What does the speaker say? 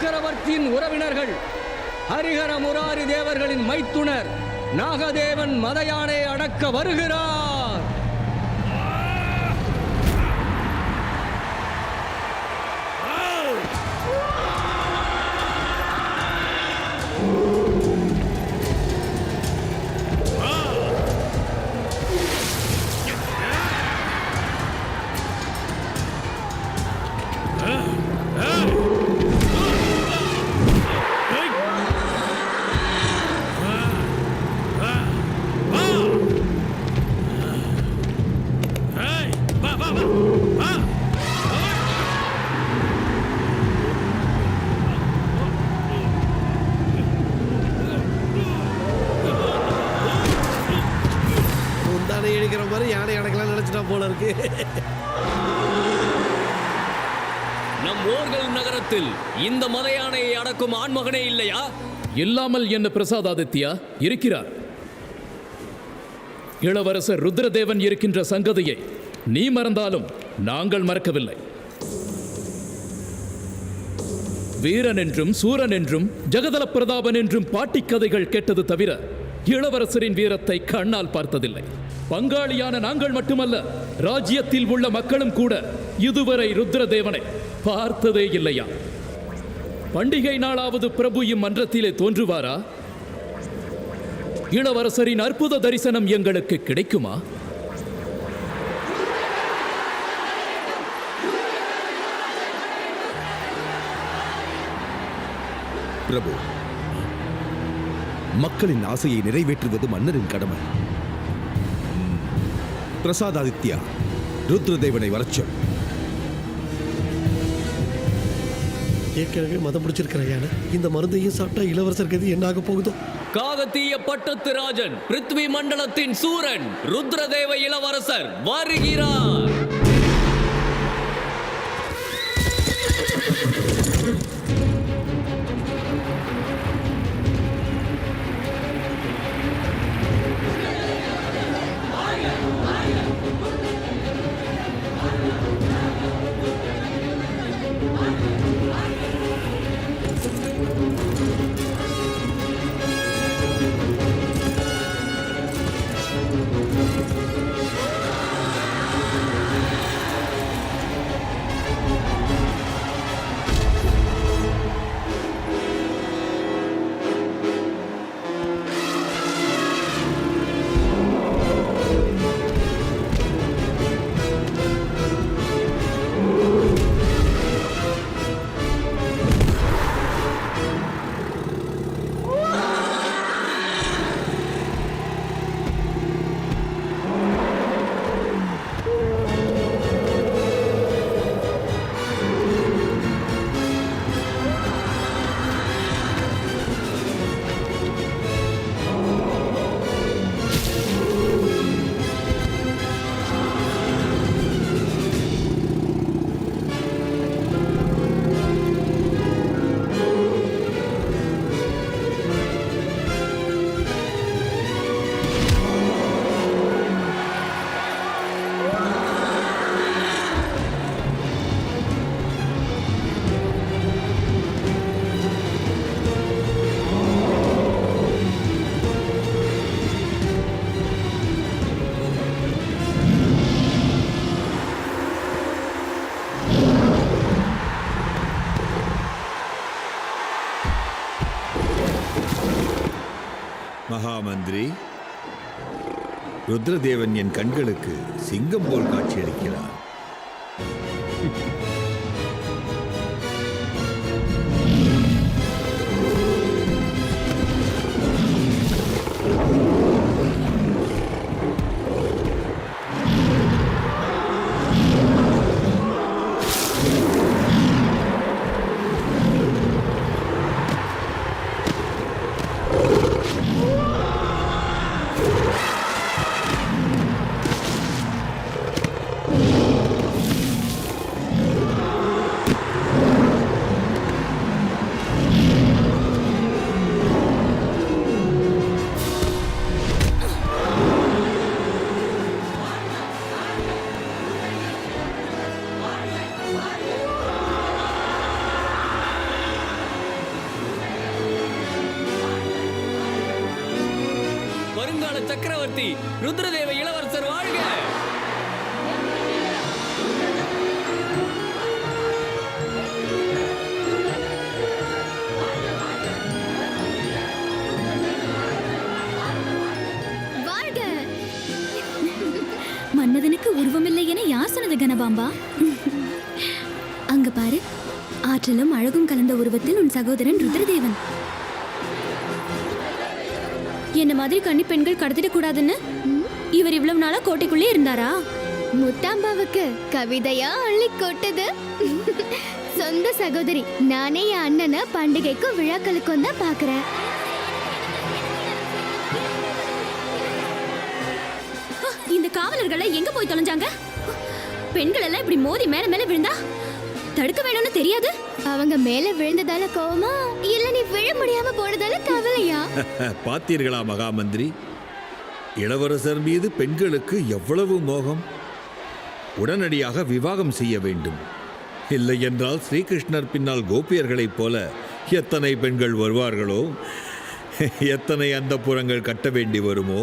சக்கரவர்த்தியின் உறவினர்கள் ஹரிஹர முராரி தேவர்களின் மைத்துனர் நாகதேவன் மதயானை அடக்க வருகிறார். யானை அடக்கலாம் நினைச்சிட்டா போல இருக்கு. நம் ஓர்கள் நகரத்தில் இந்த மத யானையை அடக்கும் ஆண்மகனே இல்லையா? இல்லாமல் என்ன பிரசாதாதித்யா இருக்கிறார். இளவரசர் ருத்ரதேவன் இருக்கின்ற சங்கதியை நீ மறந்தாலும் நாங்கள் மறக்கவில்லை. வீரன் என்றும் சூரன் என்றும் ஜெகதல பிரதாபன் என்றும் பாட்டிக் கதைகள் கேட்டது தவிர இளவரசரின் வீரத்தை கண்ணால் பார்த்ததில்லை. பங்காளியான நாங்கள் மட்டுமல்ல, ராஜ்யத்தில் உள்ள மக்களும் கூட இதுவரை ருத்ரதேவனை பார்த்ததே இல்லையா? பண்டிகை நாளாவது பிரபு இம்மன்றத்திலே தோன்றுவாரா? இளவரசரின் அற்புத தரிசனம் எங்களுக்கு கிடைக்குமா? பிரபு, மக்களின் ஆசையை நிறைவேற்றுவது மன்னரின் கடமை. பிரசாதாதித்யா, ருத்ரதேவனை வரச்சொல். ஏற்கனவே மதம் பிடிச்சிருக்கிற யானை இந்த மருந்தையும் சாப்பிட்டா இளவரசர் கதி என்னாக போகுதோ? காகத்தீய பட்டத்து ராஜன், பிருத்வி மண்டலத்தின் சூரன் ருத்ரதேவ இளவரசர் வருகிறார். மகாமந்திரி, ருத்ரதேவன் என் கண்களுக்கு சிங்கம் போல் காட்சியளிக்கிறார். வருங்கால சக்கரவர்த்தி ருத்ரதேவ இளவரசர் வாழ்க! வாழ்க! மன்மதனுக்கு உருவமில்லை என யார் சொன்னது கனபாம்பா? அங்க பாரு, ஆற்றலும் அழகும் கலந்த உருவத்தில் உன் சகோதரன் ருத்ரதேவன். என்ன மாதிரி கன்னி பெண்கள் கடத்திட கூடாதுன்னு இவர் இவ்வளவு நாளா கோட்டைக்குள்ளே இருந்தாரா? முத்தாம்பாவுக்கு கவிதையா அள்ளி கொட்டது. சொந்த சகோதரி நானே என் அண்ணனை பண்டிகைக்கும் விழாக்களுக்கும் தான் பாக்குறேன். இந்த காவலர்களை எங்க போய் தொலைஞ்சாங்க? பெண்கள் எல்லாம் இப்படி மோதி மேல மேல விழுந்தா தடுக்க வேணும்னு தெரியாது. அவங்க மேல விழுந்ததால கோவமா இல்ல நீ விழ முடியாம போனதால கவலையா? பார்த்தீர்களா மகாமந்திரி, இளவரசர் மீது பெண்களுக்கு எவ்வளவு மோகம்! உடனடியாக விவாகம் செய்ய வேண்டும். இல்லை என்றால் ஸ்ரீகிருஷ்ணர் பின்னால் கோபியர்களைப் போல எத்தனை பெண்கள் வருவார்களோ, எத்தனை அந்தப்புரங்கள் கட்ட வேண்டி வருமோ.